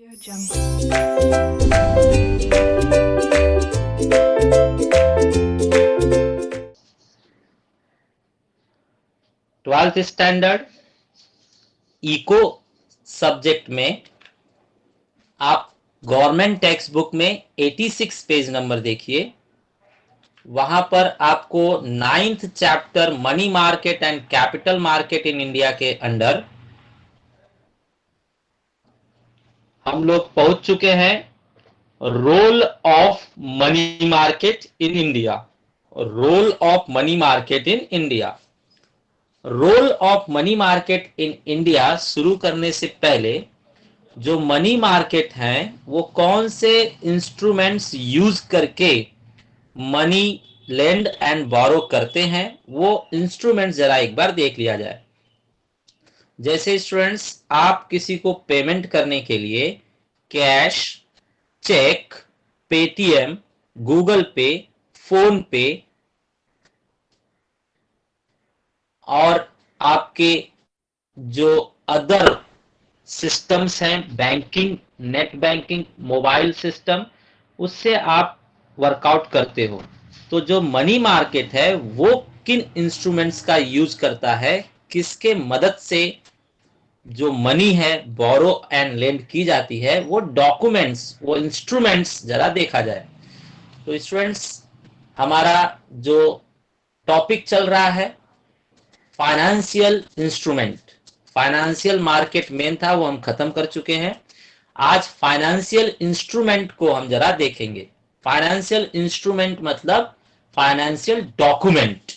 Twelfth standard eco subject में आप government text book में 86 पेज नंबर देखिए। वहां पर आपको 9th chapter money market and capital market in India के अंदर हम लोग पहुंच चुके हैं role of money market in India. Role of money market in India. Role of money market in India शुरू करने से पहले जो मनी मार्केट है वो कौन से इंस्ट्रूमेंट्स यूज करके मनी लेंड एंड बोरो करते हैं, वो इंस्ट्रूमेंट्स जरा एक बार देख लिया जाए। जैसे स्टूडेंट्स, आप किसी को पेमेंट करने के लिए कैश, चेक, पेटीएम, गूगल पे, फोन पे और आपके जो अदर सिस्टम्स हैं, banking, net banking, mobile system, उससे आप वर्कआउट करते हो। तो जो मनी मार्केट है वो किन इंस्ट्रूमेंट्स का यूज करता है, किसके मदद से जो मनी है बोरो एंड लेंड की जाती है, वो डॉक्यूमेंट्स, वो इंस्ट्रूमेंट्स जरा देखा जाए। तो स्टूडेंट्स, हमारा जो टॉपिक चल रहा है financial instrument. Financial market main था, वो हम खत्म कर चुके हैं। आज फाइनेंशियल इंस्ट्रूमेंट को हम जरा देखेंगे। फाइनेंशियल इंस्ट्रूमेंट मतलब financial document,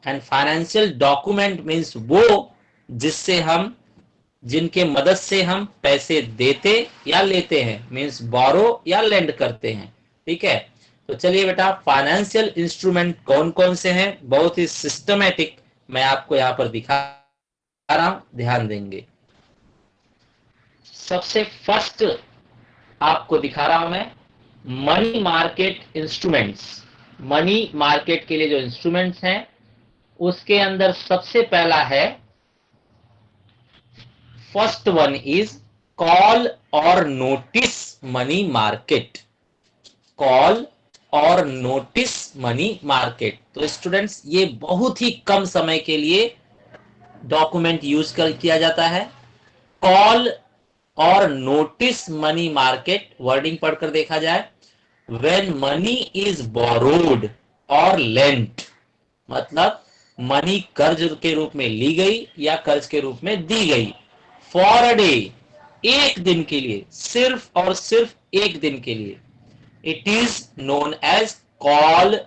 and financial document means वो जिससे हम, जिनके मदद से हम पैसे देते या लेते हैं, मीन्स बोरो या लेंड करते हैं। ठीक है, तो चलिए बेटा, फाइनेंशियल इंस्ट्रूमेंट कौन कौन से हैं, बहुत ही सिस्टमैटिक मैं आपको यहां पर दिखा रहा हूं, ध्यान देंगे। सबसे फर्स्ट आपको दिखा रहा हूं मैं money market instruments. Money market के लिए जो इंस्ट्रूमेंट्स हैं उसके अंदर सबसे पहला है, फर्स्ट वन इज कॉल और नोटिस मनी मार्केट। कॉल और नोटिस मनी मार्केट। तो स्टूडेंट्स, ये बहुत ही कम समय के लिए डॉक्यूमेंट यूज कर किया जाता है। कॉल और नोटिस मनी मार्केट, वर्डिंग पढ़कर देखा जाए, व्हेन मनी इज बोरोड और लेंट, मतलब मनी कर्ज के रूप में ली गई या कर्ज के रूप में दी गई, फॉर अ डे, एक दिन के लिए, सिर्फ और सिर्फ एक दिन के लिए, it is known as call,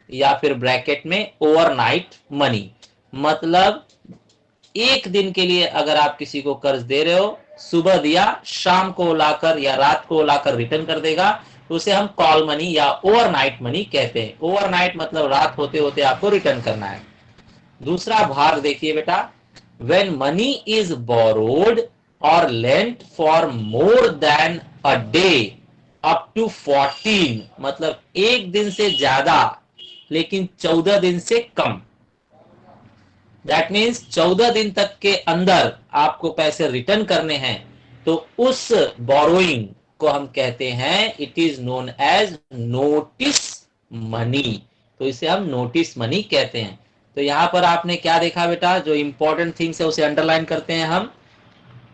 या फिर ब्रैकेट में ओवरनाइट मनी। मतलब एक दिन के लिए अगर आप किसी को कर्ज दे रहे हो, सुबह दिया, शाम को लाकर या रात को लाकर रिटर्न कर देगा, तो उसे हम कॉल मनी या ओवरनाइट मनी कहते हैं। ओवरनाइट मतलब रात होते होते आपको रिटर्न करना है। दूसरा भाग देखिए बेटा, व्हेन मनी इज बोरोड और lent for more than a day up to 14, मतलब एक दिन से ज्यादा लेकिन 14 दिन से कम। दैट मीन्स 14 दिन तक के अंदर आपको पैसे रिटर्न करने हैं, तो उस बोरोइंग को हम कहते हैं, it is known as notice money. तो इसे हम नोटिस मनी कहते हैं। तो यहां पर आपने क्या देखा बेटा, जो इंपॉर्टेंट थिंग्स है उसे अंडरलाइन करते हैं हम।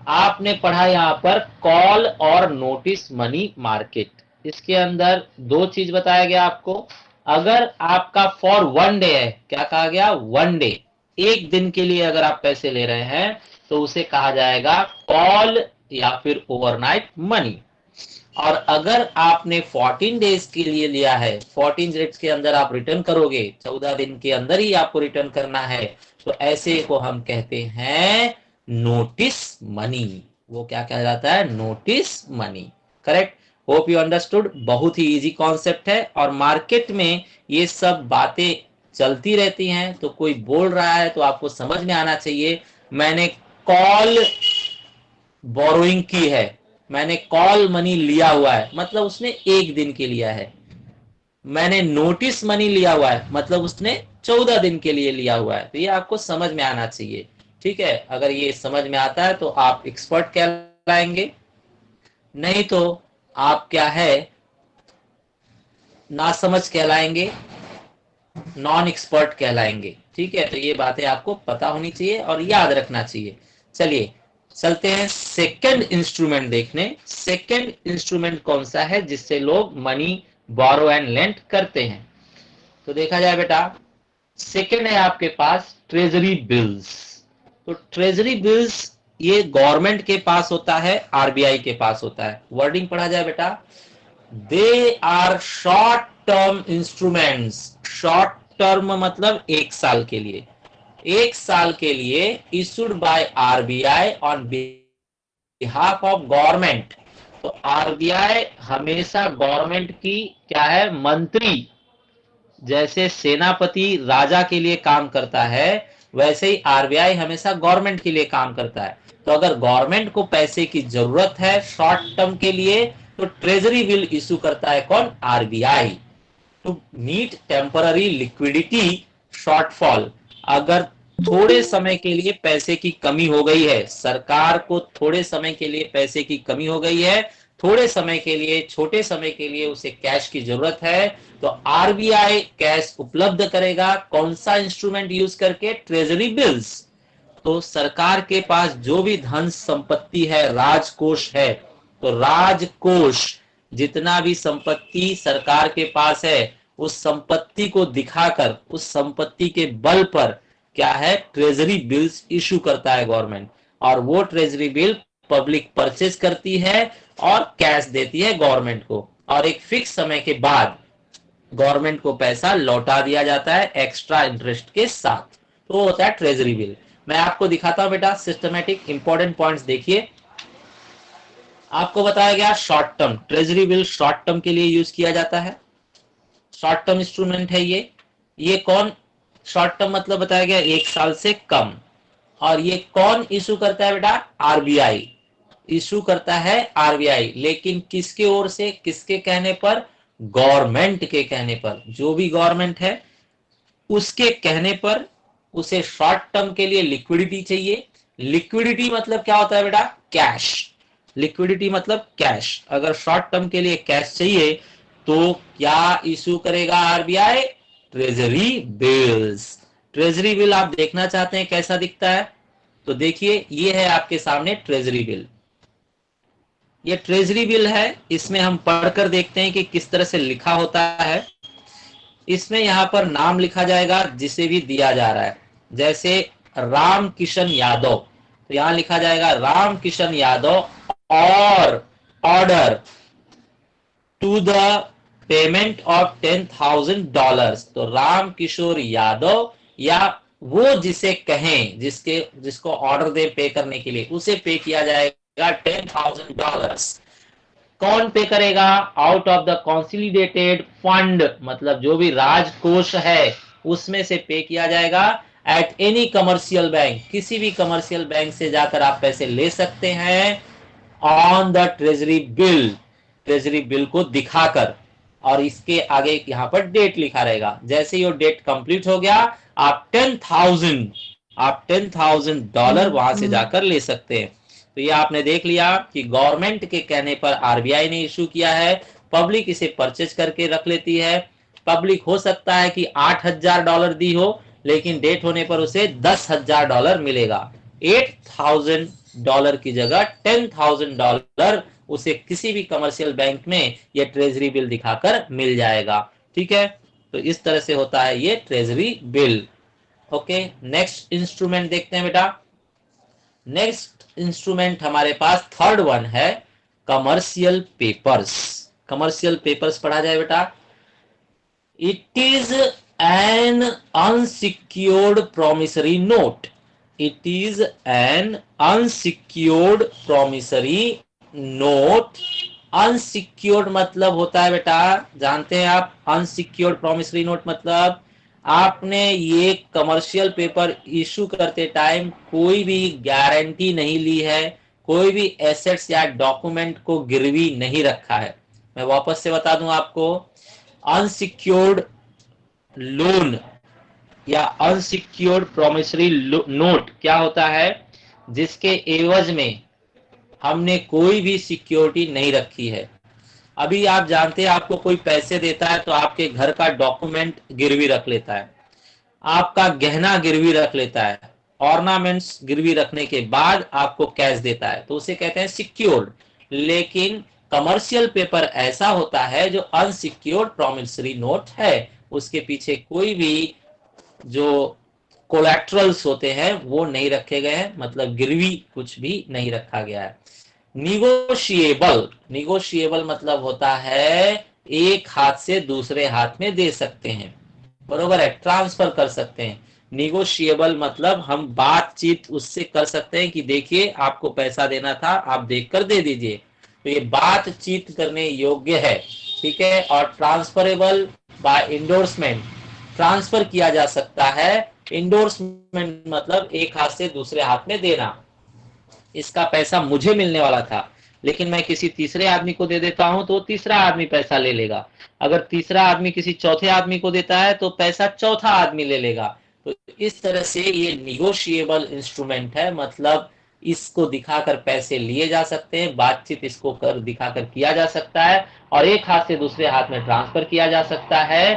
आपने पढ़ा यहां पर कॉल और नोटिस मनी मार्केट। इसके अंदर दो चीज बताया गया आपको। अगर आपका फॉर वन डे है, क्या कहा गया, वन डे, एक दिन के लिए अगर आप पैसे ले रहे हैं तो उसे कहा जाएगा कॉल या फिर ओवरनाइट मनी। और अगर आपने 14 डेज के लिए लिया है, 14 डेज के अंदर आप रिटर्न करोगे, 14 दिन के अंदर ही आपको रिटर्न करना है, तो ऐसे को हम कहते हैं नोटिस मनी। वो क्या कहा जाता है, notice money. Correct, hope you understood. बहुत ही इजी कॉन्सेप्ट है और मार्केट में ये सब बातें चलती रहती हैं, तो कोई बोल रहा है तो आपको समझ में आना चाहिए, मैंने कॉल बोरोइंग की है, मैंने कॉल मनी लिया हुआ है, मतलब उसने एक दिन के लिया है। मैंने नोटिस मनी लिया हुआ है, मतलब उसने 14 दिन के लिए लिया हुआ है। तो ये आपको समझ में आना चाहिए। ठीक है, अगर ये समझ में आता है तो आप एक्सपर्ट कहलाएंगे। नहीं तो आप क्या है, नासमझ कहलाएंगे, नॉन एक्सपर्ट कहलाएंगे। ठीक है, तो ये बातें आपको पता होनी चाहिए और याद रखना चाहिए। चलिए चलते हैं सेकंड इंस्ट्रूमेंट देखने। सेकंड इंस्ट्रूमेंट कौन सा है जिससे लोग मनी बोरो एंड लेंड करते हैं? तो देखा जाए बेटा, सेकंड है आपके पास ट्रेजरी बिल्स। तो ट्रेजरी बिल्स ये गवर्नमेंट के पास होता है, आरबीआई के पास होता है। वर्डिंग पढ़ा जाए बेटा, they are short term instruments. Short term मतलब एक साल के लिए, एक साल के लिए issued by RBI on behalf of government. तो आरबीआई हमेशा गवर्नमेंट की क्या है, मंत्री। जैसे सेनापति राजा के लिए काम करता है, वैसे ही आरबीआई हमेशा गवर्नमेंट के लिए काम करता है। तो अगर गवर्नमेंट को पैसे की जरूरत है शॉर्ट टर्म के लिए, तो ट्रेजरी बिल इशू करता है कौन, RBI, to meet temporary liquidity shortfall. अगर थोड़े समय के लिए पैसे की कमी हो गई है, सरकार को थोड़े समय के लिए पैसे की कमी हो गई है, थोड़े समय के लिए, छोटे समय के लिए उसे कैश की जरूरत है, तो आरबीआई कैश उपलब्ध करेगा। कौन सा इंस्ट्रूमेंट यूज करके, ट्रेजरी बिल्स। तो सरकार के पास जो भी धन संपत्ति है, राजकोष है, तो राजकोष जितना भी संपत्ति सरकार के पास है, उस संपत्ति को दिखाकर, उस संपत्ति के बल पर क्या है, ट्रेजरी बिल्स इशू करता है गवर्नमेंट। और वो ट्रेजरी बिल पब्लिक परचेज करती है और कैश देती है गवर्नमेंट को, और एक फिक्स समय के बाद गवर्नमेंट को पैसा लौटा दिया जाता है एक्स्ट्रा इंटरेस्ट के साथ। तो वो होता है ट्रेजरी बिल। मैं आपको दिखाता हूं बेटा सिस्टमेटिक इंपॉर्टेंट पॉइंट्स। देखिए, आपको बताया गया short term, treasury bill short term के लिए यूज किया जाता है, शॉर्ट टर्म इंस्ट्रूमेंट है ये कौन, शॉर्ट टर्म मतलब बताया गया एक साल से कम। और ये कौन इशू करता है बेटा, आरबीआई इशू करता है, आरबीआई। लेकिन किसके ओर से, किसके कहने पर, गवर्नमेंट के कहने पर। जो भी गवर्नमेंट है उसके कहने पर उसे शॉर्ट टर्म के लिए लिक्विडिटी चाहिए। लिक्विडिटी मतलब क्या होता है बेटा, कैश। लिक्विडिटी मतलब कैश। अगर शॉर्ट टर्म के लिए कैश चाहिए तो क्या इशू करेगा RBI, treasury bills. Treasury bill आप देखना चाहते हैं कैसा दिखता है, तो देखिए ये है आपके सामने ट्रेजरी बिल। ये ट्रेजरी बिल है, इसमें हम पढ़कर देखते हैं कि किस तरह से लिखा होता है। इसमें यहां पर नाम लिखा जाएगा जिसे भी दिया जा रहा है, जैसे राम किशन यादव, तो यहां लिखा जाएगा राम किशन यादव और order to the payment of $10,000। तो राम किशोर यादव, या वो जिसे कहें, जिसको ऑर्डर दे पे करने के लिए, उसे पे किया जाएगा $10,000। कौन पे करेगा, आउट ऑफ द कॉन्सिलिडेटेड फंड, मतलब जो भी राजकोष है उसमें से पे किया जाएगा। एट एनी कमर्शियल बैंक, किसी भी कमर्शियल बैंक से जाकर आप पैसे ले सकते हैं, on the treasury bill, treasury bill को दिखाकर। और इसके आगे यहां पर डेट लिखा रहेगा। जैसे ही वो डेट कंप्लीट हो गया, आप 10,000 डॉलर वहां से जाकर ले सकते हैं। तो ये आपने देख लिया कि गवर्नमेंट के कहने पर आरबीआई ने इशू किया है, पब्लिक इसे परचेज करके रख लेती है। पब्लिक हो सकता है कि $8,000 दी हो, लेकिन डेट होने पर उसे $10,000 मिलेगा। $8,000 की जगह $10,000 उसे किसी भी कमर्शियल बैंक में ये ट्रेजरी बिल दिखाकर मिल जाएगा। ठीक है, तो इस तरह से होता है ये treasury bill. Okay, next instrument देखते हैं बेटा। नेक्स्ट इंस्ट्रूमेंट हमारे पास थर्ड वन है कमर्शियल पेपर्स। कमर्शियल पेपर्स पढ़ा जाए बेटा, it is an unsecured promissory note. It is an unsecured promissory note. Unsecured मतलब होता है बेटा, जानते हैं आप, अनसिक्योर्ड प्रोमिसरी नोट मतलब आपने ये कमर्शियल पेपर इशू करते टाइम कोई भी गारंटी नहीं ली है, कोई भी एसेट्स या डॉक्यूमेंट को गिरवी नहीं रखा है। मैं वापस से बता दूं आपको, अनसिक्योर्ड लोन या अनसिक्योर्ड प्रोमिसरी नोट क्या होता है, जिसके एवज में हमने कोई भी सिक्योरिटी नहीं रखी है। अभी आप जानते हैं आपको कोई पैसे देता है तो आपके घर का डॉक्यूमेंट गिरवी रख लेता है, आपका गहना गिरवी रख लेता है, ऑर्नामेंट्स गिरवी रखने के बाद आपको कैश देता है, तो उसे कहते हैं सिक्योर्ड। लेकिन कमर्शियल पेपर ऐसा होता है जो अनसिक्योर्ड प्रोमिसरी नोट है, उसके पीछे कोई भी जो कोलैटरल्स होते हैं वो नहीं रखे गए हैं, मतलब गिरवी कुछ भी नहीं रखा गया है। निगोशिएबल, निगोशिएबल मतलब होता है एक हाथ से दूसरे हाथ में दे सकते हैं, बरोबर है, ट्रांसफर कर सकते हैं। निगोशिएबल मतलब हम बातचीत उससे कर सकते हैं कि देखिए आपको पैसा देना था, आप देखकर दे दीजिए, तो ये बातचीत करने योग्य है, ठीक है। और ट्रांसफरेबल बाय इंडोर्समेंट, ट्रांसफर किया जा सकता है। इंडोर्समेंट मतलब एक हाथ से दूसरे हाथ में देना, इसका पैसा मुझे मिलने वाला था लेकिन मैं किसी तीसरे आदमी को दे देता हूं तो तीसरा आदमी पैसा ले लेगा, अगर तीसरा आदमी किसी चौथे आदमी को देता है तो पैसा चौथा आदमी ले लेगा। तो इस तरह से ये निगोशिएबल इंस्ट्रूमेंट है, मतलब इसको दिखाकर पैसे लिए जा सकते हैं, बातचीत इसको कर दिखाकर किया जा सकता है और एक हाथ से दूसरे हाथ में ट्रांसफर किया जा सकता है।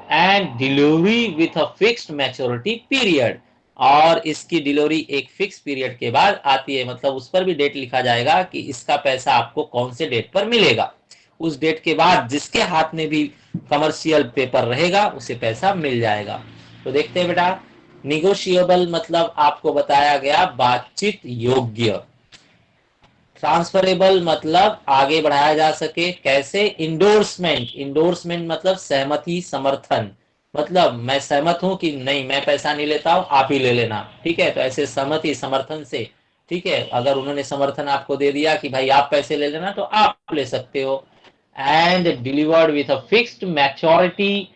And delivery with a fixed maturity period, और इसकी डिलीवरी एक फिक्स पीरियड के बाद आती है, मतलब उस पर भी डेट लिखा जाएगा कि इसका पैसा आपको कौन से डेट पर मिलेगा, उस डेट के बाद जिसके हाथ में भी कमर्शियल पेपर रहेगा उसे पैसा मिल जाएगा। तो देखते हैं बेटा, निगोशिएबल मतलब आपको बताया गया बातचीत योग्य, ट्रांसफरेबल मतलब आगे बढ़ाया जा सके कैसे, इंडोर्समेंट, इंडोर्समेंट मतलब सहमति समर्थन, मतलब मैं सहमत हूं कि नहीं मैं पैसा नहीं लेता हूं आप ही ले लेना, ठीक है, तो ऐसे सहमति समर्थन से, ठीक है, अगर उन्होंने समर्थन आपको दे दिया कि भाई आप पैसे ले लेना तो आप ले सकते हो। And delivered with a fixed maturity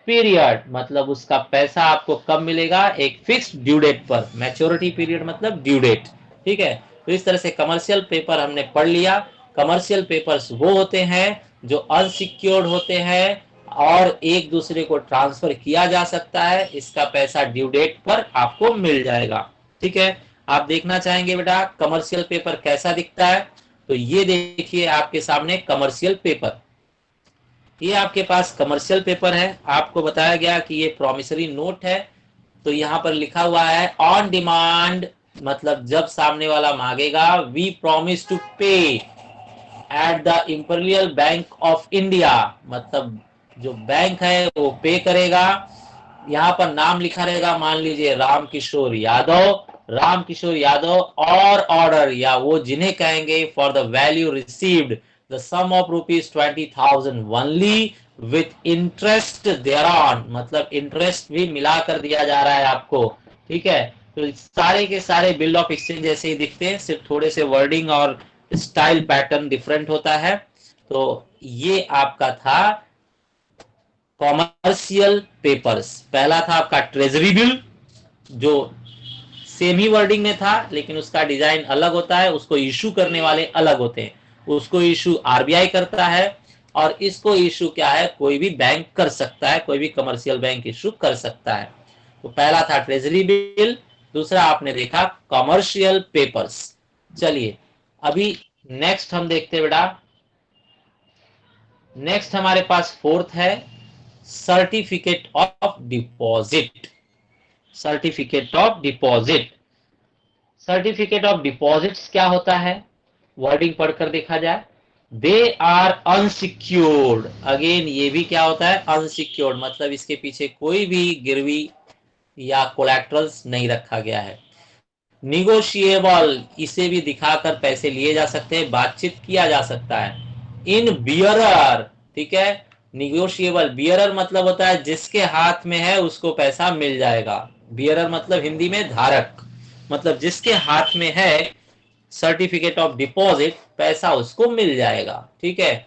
period, मतलब उसका पैसा आपको कब मिलेगा, एक फिक्स्ड ड्यू डेट पर, मैच्योरिटी पीरियड मतलब ड्यू डेट, ठीक है। तो इस तरह से कमर्शियल पेपर हमने पढ़ लिया। कमर्शियल पेपर्स वो होते हैं जो अनसिक्योर्ड होते हैं और एक दूसरे को ट्रांसफर किया जा सकता है, इसका पैसा ड्यू डेट पर आपको मिल जाएगा, ठीक है। आप देखना चाहेंगे बेटा कमर्शियल पेपर कैसा दिखता है, तो ये देखिए आपके सामने कमर्शियल पेपर, ये आपके पास कमर्शियल पेपर है, आपको बताया गया कि ये प्रॉमिसरी नोट है, तो यहां पर लिखा हुआ है ऑन डिमांड, मतलब जब सामने वाला मांगेगा, वी प्रॉमिस टू पे at the imperial bank of India, मतलब जो बैंक है वो पे करेगा। यहाँ पर नाम लिखा रहेगा, मान लीजिए राम किशोर यादव, राम किशोर यादव और ऑर्डर, या वो जिन्हें कहेंगे for the value received the sum of ₹20,000 only with interest thereon, मतलब इंटरेस्ट भी मिलाकर दिया जा रहा है आपको, ठीक है। तो सारे के सारे बिल ऑफ एक्सचेंज जैसे ही दिखते हैं, सिर्फ थोड़े से वर्डिंग और स्टाइल पैटर्न डिफरेंट होता है। तो ये आपका था कॉमर्शियल पेपर्स। पहला था आपका ट्रेजरी बिल, जो सेम ही वर्डिंग में था लेकिन उसका डिजाइन अलग होता है, उसको इशू करने वाले अलग होते हैं, उसको इशू आरबीआई करता है और इसको इशू क्या है कोई भी बैंक कर सकता है, कोई भी कमर्शियल बैंक इशू कर सकता है। तो पहला था ट्रेजरी बिल, दूसरा आपने देखा कमर्शियल पेपर्स। चलिए अभी नेक्स्ट हम देखते हैं बेटा, नेक्स्ट हमारे पास फोर्थ है certificate of deposit, certificate of deposit. Certificate of deposits क्या होता है, वर्डिंग पढ़कर देखा जाए, दे आर अनसिक्योर्ड, अगेन ये भी क्या होता है अनसिक्योर्ड, मतलब इसके पीछे कोई भी गिरवी या कोलैटरल्स नहीं रखा गया है। निगोशिएबल, इसे भी दिखाकर पैसे लिए जा सकते हैं, बातचीत किया जा सकता है। इन बियरर, ठीक है, निगोशिएबल, बियरर मतलब होता है जिसके हाथ में है उसको पैसा मिल जाएगा, बियरर मतलब हिंदी में धारक, मतलब जिसके हाथ में है सर्टिफिकेट ऑफ डिपॉजिट पैसा उसको मिल जाएगा, ठीक है।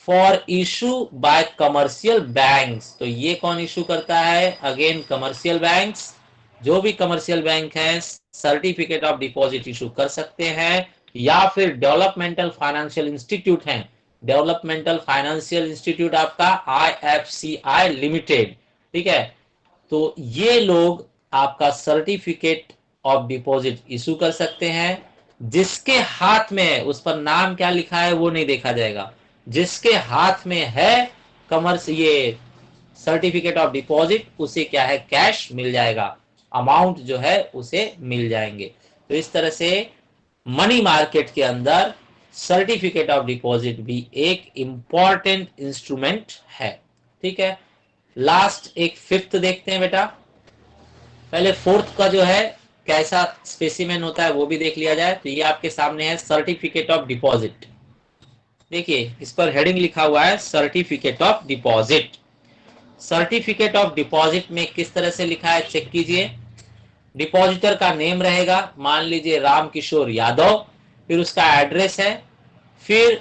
For issue bye commercial banks, तो ये कौन इशू करता है, अगेन कमर्शियल बैंक्स, जो भी कमर्शियल बैंक हैं सर्टिफिकेट ऑफ डिपॉजिट इशू कर सकते हैं, या फिर डेवलपमेंटल फाइनेंशियल इंस्टीट्यूट हैं, डेवलपमेंटल फाइनेंशियल इंस्टीट्यूट आपका IFCI लिमिटेड, ठीक है, तो ये लोग आपका सर्टिफिकेट ऑफ डिपॉजिट इशू कर सकते हैं। जिसके हाथ में है उस पर नाम क्या लिखा है वो नहीं देखा जाएगा, जिसके हाथ में है कमर्स ये सर्टिफिकेट ऑफ डिपॉजिट उसे क्या है कैश मिल जाएगा, अमाउंट जो है उसे मिल जाएंगे। तो इस तरह से मनी मार्केट के अंदर सर्टिफिकेट ऑफ डिपॉजिट भी एक इंपॉर्टेंट इंस्ट्रूमेंट है। ठीक है, लास्ट एक फिफ्थ देखते हैं बेटा। पहले फोर्थ का जो है कैसा स्पेसिमेन होता है वो भी देख लिया जाए। तो ये आपके सामने है सर्टिफिकेट ऑफ डिपॉजिट। देखिए इस पर हेडिंग लिखा हुआ है certificate of deposit. Certificate of deposit में किस तरह से लिखा है चेक कीजिए। डिपॉजिटर का नेम रहेगा, मान लीजिए राम किशोर यादव, फिर उसका एड्रेस है, फिर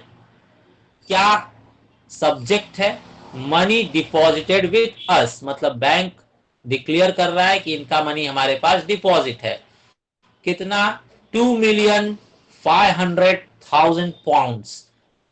क्या सब्जेक्ट है, मनी डिपॉजिटेड विथ अस, मतलब बैंक डिक्लेयर कर रहा है कि इनका मनी हमारे पास डिपॉजिट है। कितना, 2,500,000 पाउंड्स।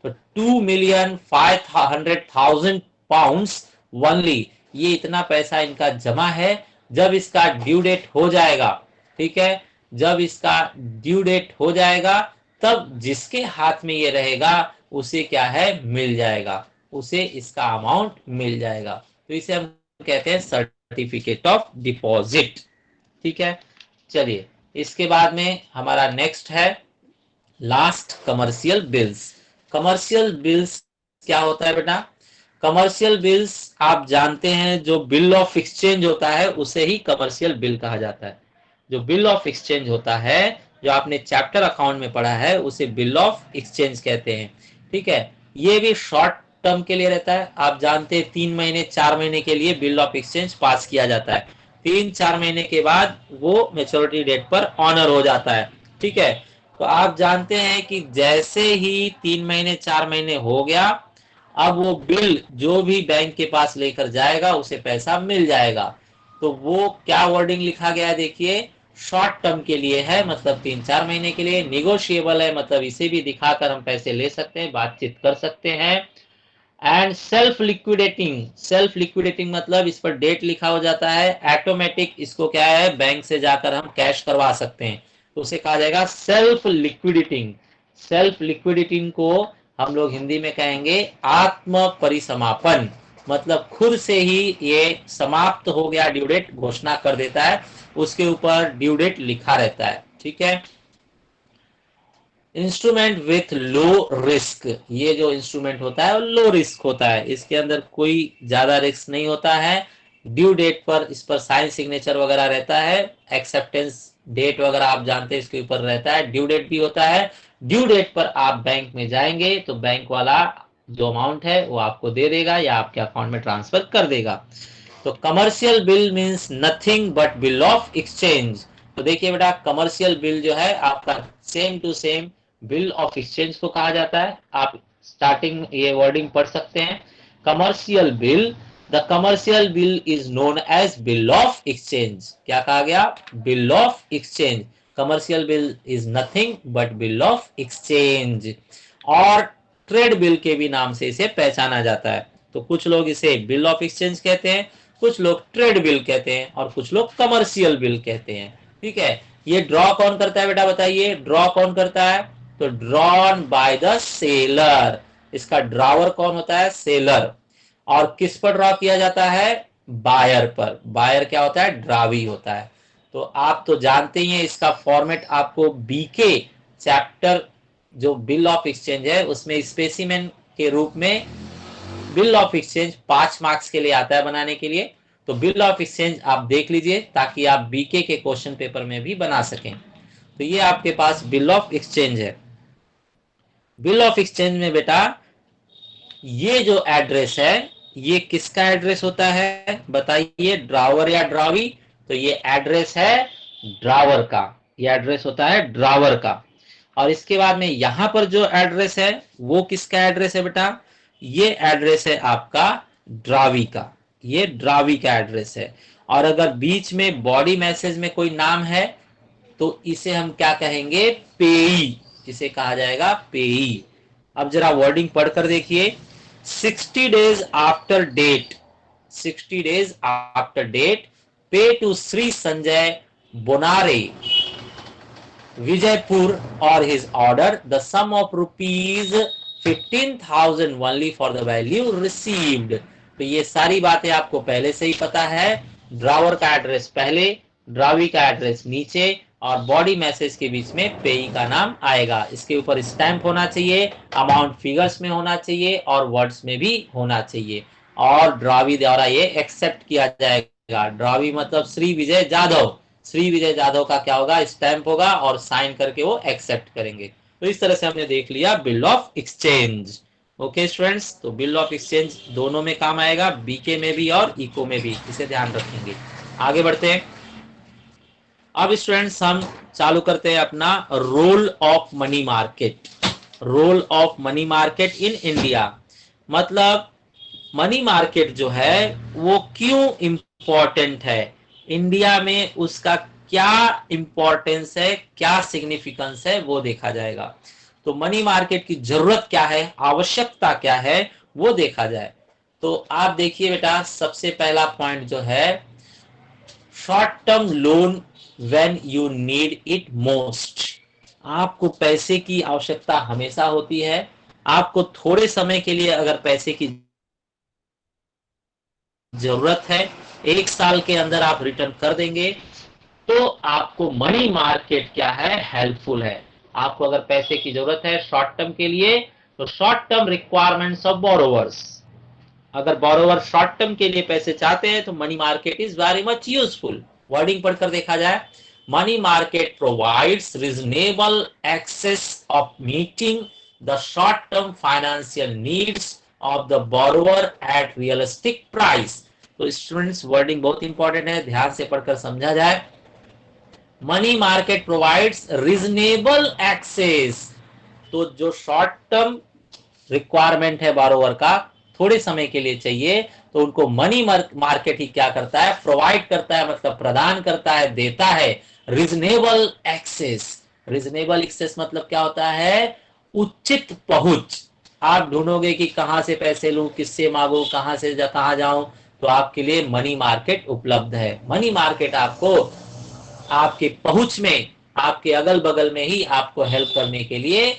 तो 2,500,000 पाउंड्स ओनली, ये इतना पैसा इनका जमा है। जब इसका ड्यू डेट हो जाएगा, ठीक है, जब इसका ड्यू डेट हो जाएगा तब जिसके हाथ में ये रहेगा उसे क्या है मिल जाएगा, उसे इसका अमाउंट मिल जाएगा। तो इसे हम कहते हैं सर्टिफिकेट ऑफ डिपॉजिट। ठीक है, चलिए इसके बाद में हमारा नेक्स्ट है last commercial bills. Commercial bills क्या होता है बेटा? कमर्शियल बिल्स आप जानते हैं, जो बिल ऑफ एक्सचेंज होता है उसे ही कमर्शियल बिल कहा जाता है। जो बिल ऑफ एक्सचेंज होता है, जो आपने चैप्टर अकाउंट में पढ़ा है, उसे बिल ऑफ एक्सचेंज कहते हैं। ठीक है, ये भी शॉर्ट टर्म के लिए रहता है। आप जानते हैं 3 महीने 4 महीने के लिए बिल ऑफ एक्सचेंज पास किया जाता है। 3-4 महीने के बाद वो मेच्योरिटी डेट पर ऑनर हो जाता है। ठीक है, तो आप जानते हैं कि जैसे ही 3 महीने 4 महीने हो गया, अब वो बिल जो भी बैंक के पास लेकर जाएगा उसे पैसा मिल जाएगा। तो वो क्या वर्डिंग लिखा गया है देखिए, शॉर्ट टर्म के लिए है, मतलब 3-4 महीने के लिए। निगोशिएबल है, मतलब इसे भी दिखाकर हम पैसे ले सकते हैं, बातचीत कर सकते हैं। And self liquidating, self liquidating मतलब इस पर डेट लिखा हो जाता है, ऑटोमेटिक इसको क्या है बैंक से जाकर हम कैश करवा सकते हैं, तो उसे कहा जाएगा सेल्फ लिक्विडिटिंग। सेल्फ लिक्विडिटिंग को हम लोग हिंदी में कहेंगे आत्म परिसमापन, मतलब खुद से ही ये समाप्त हो गया ड्यू डेट घोषणा कर देता है, उसके ऊपर ड्यू डेट लिखा रहता है। ठीक है, इंस्ट्रूमेंट विथ लो रिस्क, ये जो इंस्ट्रूमेंट होता है वो लो रिस्क होता है, इसके अंदर कोई ज्यादा रिस्क नहीं होता है। ड्यू डेट पर इस पर साइन सिग्नेचर वगैरह रहता है, एक्सेप्टेंस डेट वगैरह आप जानते हैं इसके ऊपर रहता है, ड्यू डेट भी होता है। ड्यू डेट पर आप बैंक में जाएंगे तो बैंक वाला जो अमाउंट है वो आपको दे देगा या आपके अकाउंट में ट्रांसफर कर देगा। तो commercial bill means nothing but bill of exchange. तो देखिए बेटा, कमर्शियल बिल जो है आपका same to same bill of exchange को कहा जाता है। आप स्टार्टिंग ये वर्डिंग पढ़ सकते हैं, commercial bill, the commercial bill is known as bill of exchange. क्या कहा गया? Bill of exchange. Commercial bill is nothing but bill of exchange. और ट्रेड बिल के भी नाम से इसे पहचाना जाता है। तो कुछ लोग इसे बिल ऑफ एक्सचेंज कहते हैं, कुछ लोग ट्रेड बिल कहते हैं, और कुछ लोग कमर्शियल बिल कहते हैं। ठीक है, ये ड्रॉ कौन करता है बेटा बताइए, ड्रॉ कौन करता है? तो ड्रॉन बाय द सेलर, इसका ड्रॉवर कौन होता है? सेलर। और किस पर ड्रॉ किया जाता है? बायर पर। बायर क्या होता है? ड्रावी होता है। तो आप तो जानते ही हैं, इसका फॉर्मेट आपको बीके चैप्टर जो बिल ऑफ एक्सचेंज है उसमें स्पेसिमेन के रूप में बिल ऑफ एक्सचेंज 5 मार्क्स के लिए आता है बनाने के लिए। तो बिल ऑफ एक्सचेंज आप देख लीजिए ताकि आप बीके के क्वेश्चन पेपर में भी बना सकें। तो ये आपके पास बिल ऑफ एक्सचेंज है। बिल ऑफ एक्सचेंज में बेटा ये जो एड्रेस है ये किसका एड्रेस होता है बताइए, ड्रावर या ड्रावी? तो ये एड्रेस है ड्रावर का, ये एड्रेस होता है ड्रावर का। और इसके बाद में यहां पर जो एड्रेस है वो किसका एड्रेस है बेटा? ये एड्रेस है आपका ड्रावी का, ये ड्रावी का एड्रेस है। और अगर बीच में बॉडी मैसेज में कोई नाम है तो इसे हम क्या कहेंगे? पेई, इसे कहा जाएगा पेई। अब जरा वर्डिंग पढ़कर देखिए, 60 days after date, 60 days after date pay to Shri Sanjay Bonare, Vijaypur or his order, the sum of rupees 15,000 only for the value received. तो ये सारी बातें आपको पहले से ही पता है। ड्रावर का एड्रेस पहले, ड्रावी का एड्रेस नीचे और बॉडी मैसेज के बीच में पेई का नाम आएगा। इसके ऊपर स्टैंप होना चाहिए, अमाउंट फिगर्स में होना चाहिए और वर्ड्स में भी होना चाहिए और ड्रावी द्वारा ये एक्सेप्ट किया जाएगा। ड्रावी मतलब श्री विजय जाधव, श्री विजय जाधव का क्या होगा, स्टैंप होगा और साइन करके वो एक्सेप्ट करेंगे। तो इस तरह से हमने देख लिया bill of exchange. Okay students, तो बिल ऑफ एक्सचेंज दोनों में काम आएगा, बीके में भी और इको में भी, इसे ध्यान रखेंगे। आगे बढ़ते हैं। अब स्टूडेंट्स हम चालू करते हैं अपना role of money market. Role of money market in India, मतलब मनी मार्केट जो है वो क्यों इंपॉर्टेंट है इंडिया में, उसका क्या इंपॉर्टेंस है, क्या सिग्निफिकेंस है, वो देखा जाएगा। तो मनी मार्केट की जरूरत क्या है, आवश्यकता क्या है, वो देखा जाए। तो आप देखिए बेटा, सबसे पहला पॉइंट जो है, short term loan when you need it most. आपको पैसे की आवश्यकता हमेशा होती है, आपको थोड़े समय के लिए अगर पैसे की जरूरत है, 1 साल के अंदर आप रिटर्न कर देंगे, तो आपको मनी मार्केट क्या है, हेल्पफुल है। आपको अगर पैसे की जरूरत है शॉर्ट टर्म के लिए, तो short term requirements of borrowers, अगर बोरोवर शॉर्ट टर्म के लिए पैसे चाहते हैं तो money market is very much useful. Wording पढ़कर देखा जाए, money market provides reasonable access of meeting the short term financial needs of the borrower at realistic price. तो स्टूडेंट्स वर्डिंग बहुत इंपॉर्टेंट है, ध्यान से पढ़कर समझा जाए। Money market provides reasonable access, तो जो शॉर्ट टर्म रिक्वायरमेंट है बोरोवर का, थोड़े समय के लिए चाहिए, तो उनको मनी मार्केट ही क्या करता है, प्रोवाइड करता है, मतलब प्रदान करता है, देता है रीजनेबल एक्सेस। रीजनेबल एक्सेस मतलब क्या होता है, उचित पहुंच। आप ढूंढोगे कि कहां से पैसे लूं, किससे मांगू, कहां से कहां जाऊं, तो आपके लिए मनी मार्केट उपलब्ध है। मनी मार्केट आपको आपके पहुंच में, आपके अगल बगल में ही आपको हेल्प करने के लिए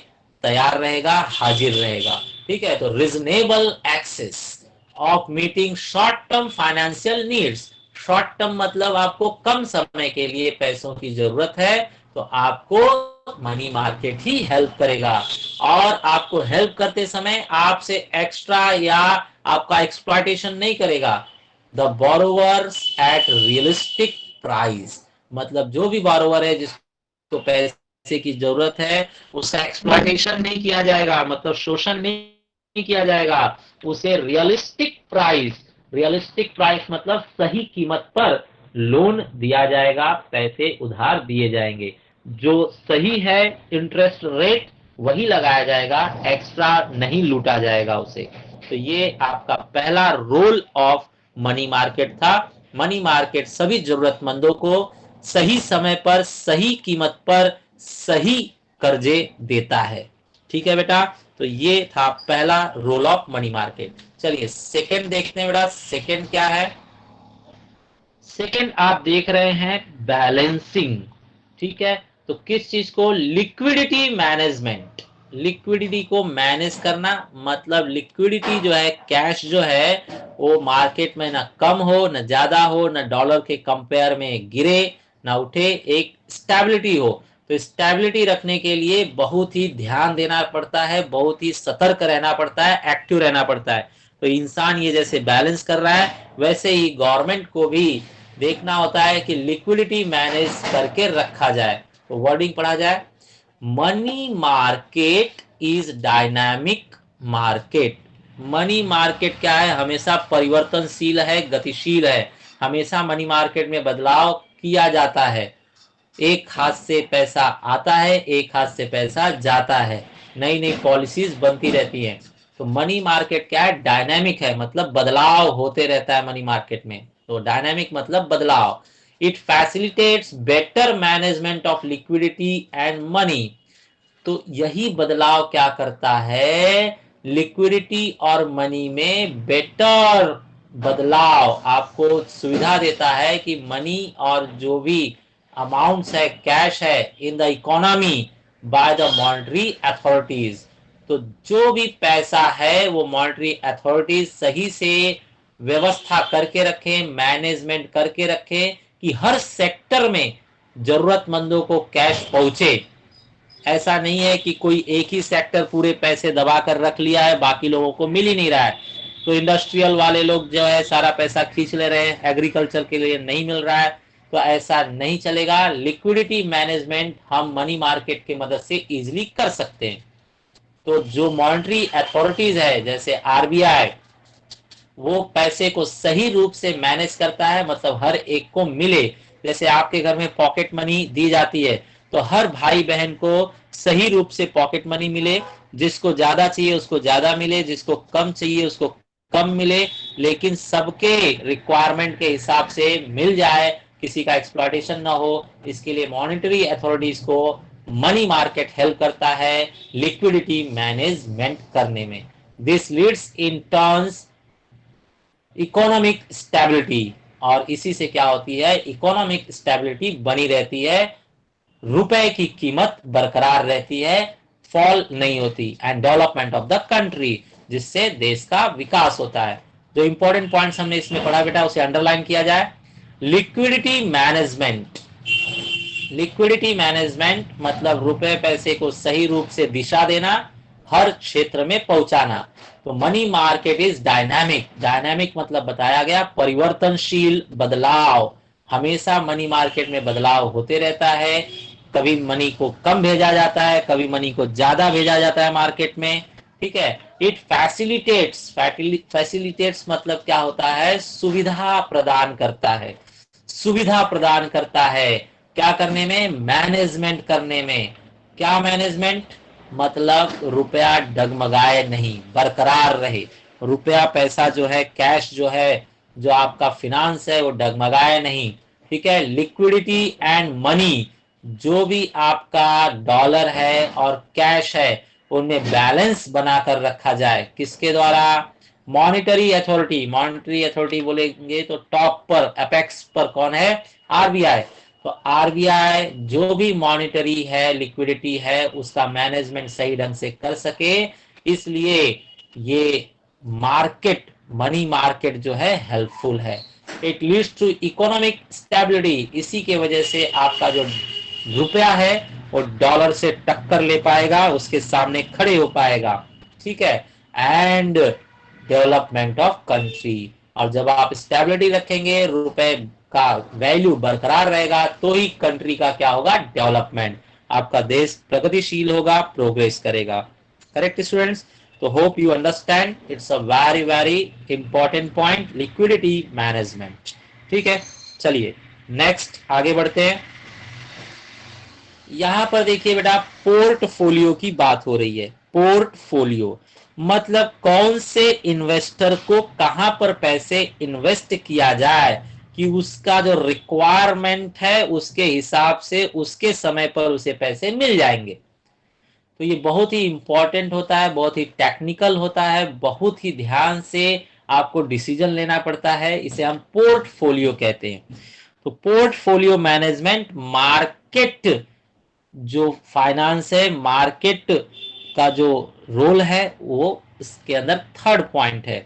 तैयार रहेगा, हाजिर रहेगा। ठीक है, तो reasonable access of meeting short term financial needs. Short term मतलब आपको कम समय के लिए पैसों की जरूरत है, तो आपको मनी मार्केट ही हेल्प करेगा। और आपको हेल्प करते समय आपसे एक्स्ट्रा या आपका एक्सप्लॉयटेशन नहीं करेगा। The borrowers at realistic price, मतलब जो भी बोरोवर है जिसको पैसे की जरूरत है, उसका एक्सप्लॉयटेशन नहीं किया जाएगा, मतलब शोषण नहीं किया जाएगा। उसे रियलिस्टिक प्राइस, रियलिस्टिक प्राइस मतलब सही कीमत पर लोन दिया जाएगा, पैसे उधार दिए जाएंगे। जो सही है इंटरेस्ट रेट वही लगाया जाएगा, एक्स्ट्रा नहीं लूटा जाएगा उसे। तो ये आपका पहला रोल ऑफ मनी मार्केट था। मनी मार्केट सभी जरूरतमंदों को सही समय पर, सही कीमत पर, सही कर्जे देता है। ठीक है बेटा, तो ये था पहला रोल ऑफ मनी मार्केट। चलिए सेकंड देखते हैं बेटा, सेकंड क्या है। सेकंड आप देख रहे हैं बैलेंसिंग। ठीक है, तो किस चीज को, लिक्विडिटी मैनेजमेंट। लिक्विडिटी को मैनेज करना, मतलब लिक्विडिटी जो है, कैश जो है, वो मार्केट में ना कम हो, ना ज्यादा हो, ना डॉलर के कंपेयर में गिरे ना उठे, एक स्टेबिलिटी हो। तो स्टेबिलिटी रखने के लिए बहुत ही ध्यान देना पड़ता है, बहुत ही सतर्क रहना पड़ता है, एक्टिव रहना पड़ता है। तो इंसान ये जैसे बैलेंस कर रहा है, वैसे ही गवर्नमेंट को भी देखना होता है कि लिक्विडिटी मैनेज करके रखा जाए। तो वर्डिंग पढ़ा जाए, money market is dynamic market. Money market क्या है, हमेशा परिवर्तनशील है, गतिशील है। हमेशा मनी मार्केट में बदलाव किया जाता है। एक हाथ से पैसा आता है, एक हाथ से पैसा जाता है, नई नई पॉलिसीज बनती रहती हैं। तो मनी मार्केट क्या है, डायनामिक है, मतलब बदलाव होते रहता है मनी मार्केट में। तो डायनामिक मतलब बदलाव। It facilitates better management of liquidity and money. तो यही बदलाव क्या करता है, लिक्विडिटी और मनी में बेटर बदलाव आपको सुविधा देता है कि मनी और जो भी अमाउंट्स है, कैश है in the economy by the monetary authorities. तो जो भी पैसा है वो मॉनेटरी अथॉरिटीज सही से व्यवस्था करके रखें, मैनेजमेंट करके रखें कि हर सेक्टर में जरूरतमंदों को कैश पहुंचे। ऐसा नहीं है कि कोई एक ही सेक्टर पूरे पैसे दबा कर रख लिया है, बाकी लोगों को मिल ही नहीं रहा है, तो इंडस्ट्रियल वाले लोग जो है सारा पैसा खींच ले रहे हैं, एग्रीकल्चर के लिए नहीं मिल रहा है, तो ऐसा नहीं चलेगा। लिक्विडिटी मैनेजमेंट हम मनी मार्केट की मदद से इजीली कर सकते हैं। तो जो मॉनेटरी अथॉरिटीज है जैसे आरबीआई, वो पैसे को सही रूप से मैनेज करता है, मतलब हर एक को मिले। जैसे आपके घर में पॉकेट मनी दी जाती है, तो हर भाई बहन को सही रूप से पॉकेट मनी मिले, जिसको ज्यादा चाहिए उसको ज्यादा मिले, जिसको कम चाहिए उसको कम मिले, लेकिन सबके रिक्वायरमेंट के हिसाब से मिल जाए, किसी का एक्सप्लॉयटेशन ना हो। इसके लिए मॉनेटरी अथॉरिटीज को मनी मार्केट हेल्प करता है लिक्विडिटी मैनेजमेंट करने में। This leads in turns economic stability, और इसी से क्या होती है, इकोनॉमिक स्टेबिलिटी बनी रहती है, रुपए की कीमत बरकरार रहती है, फॉल नहीं होती, and development of the country, जिससे देश का विकास होता है। जो इंपॉर्टेंट पॉइंट्स हमने इसमें पढ़ा बेटा उसे अंडरलाइन किया जाए। लिक्विडिटी मैनेजमेंट, लिक्विडिटी मैनेजमेंट मतलब रुपए पैसे को सही रूप से दिशा देना, हर क्षेत्र में पहुंचाना। तो money market is dynamic, dynamic मतलब बताया गया परिवर्तनशील, बदलाव, हमेशा मनी मार्केट में बदलाव होते रहता है। कभी मनी को कम भेजा जाता है, कभी मनी को ज्यादा भेजा जाता है मार्केट में, ठीक है। इट फैसिलिटेट्स, फैसिलिटेट्स मतलब क्या होता है, सुविधा प्रदान करता है, सुविधा प्रदान करता है, क्या करने में, मैनेजमेंट करने में। क्या मैनेजमेंट, मतलब रुपया डगमगाए नहीं, बरकरार रहे, रुपया पैसा जो है, कैश जो है, जो आपका फिनांस है वो डगमगाए नहीं, ठीक है। लिक्विडिटी एंड मनी, जो भी आपका डॉलर है और कैश है उनमें बैलेंस बनाकर रखा जाए, किसके द्वारा, मॉनिटरी अथॉरिटी। मॉनिटरी अथॉरिटी बोलेंगे तो टॉप पर, अपेक्स पर कौन है, आरबीआई। तो आरबीआई जो भी मॉनिटरी है, लिक्विडिटी है, उसका मैनेजमेंट सही ढंग से कर सके, इसलिए ये मार्केट, मनी मार्केट जो है हेल्पफुल है। It leads to economic stability, इसी के वजह से आपका जो रुपया है वो डॉलर से टक्कर ले पाएगा, उसके सामने खड़े हो पाएगा, ठीक है। एंड डेवलपमेंट ऑफ कंट्री, और जब आप स्टेबिलिटी रखेंगे, रुपए का वैल्यू बरकरार रहेगा, तो ही कंट्री का क्या होगा, डेवलपमेंट, आपका देश प्रगतिशील होगा, प्रोग्रेस करेगा। Correct students? तो hope you understand, it's a very very important point, liquidity management, ठीक है। चलिए नेक्स्ट आगे बढ़ते हैं। यहां पर देखिए बेटा, पोर्टफोलियो की बात हो रही है। पोर्टफोलियो मतलब कौन से इन्वेस्टर को कहां पर पैसे इन्वेस्ट किया जाए कि उसका जो रिक्वायरमेंट है उसके हिसाब से उसके समय पर उसे पैसे मिल जाएंगे। तो ये बहुत ही इंपॉर्टेंट होता है, बहुत ही टेक्निकल होता है, बहुत ही ध्यान से आपको डिसीजन लेना पड़ता है, इसे हम पोर्टफोलियो कहते हैं। तो पोर्टफोलियो मैनेजमेंट, मार्केट जो फाइनेंस है, मार्केट का जो रोल है वो इसके अंदर थर्ड पॉइंट है।